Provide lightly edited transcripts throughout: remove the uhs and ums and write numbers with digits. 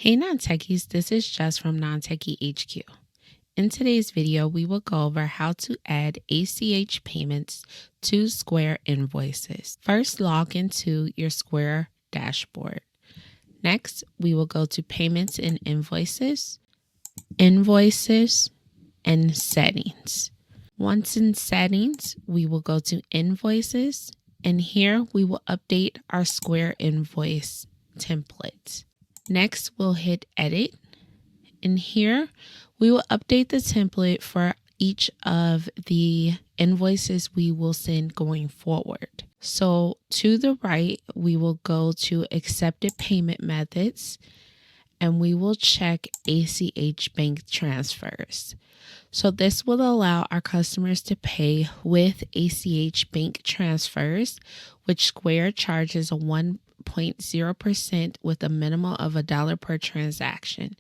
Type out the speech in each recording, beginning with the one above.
Hey Non-Techies, this is Jess from Non-Techie HQ. In today's video, we will go over how to add ACH payments to Square Invoices. First, log into your Square dashboard. Next, we will go to Payments and Invoices, Invoices, and Settings. Once in Settings, we will go to Invoices, and here we will update our Square invoice template. Next, we'll hit Edit, and here we will update the template for each of the invoices we will send going forward. So to the right, we will go to Accepted Payment Methods, and we will check ACH bank transfers. So this will allow our customers to pay with ACH bank transfers, which Square charges a 1.0% with a minimum of $1 per transaction.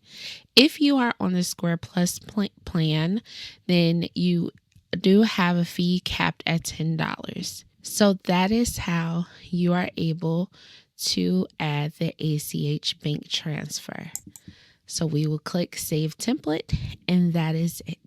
If you are on the Square Plus plan, then you do have a fee capped at $10. So that is how you are able to add the ACH bank transfer. So we will click Save Template, and that is it.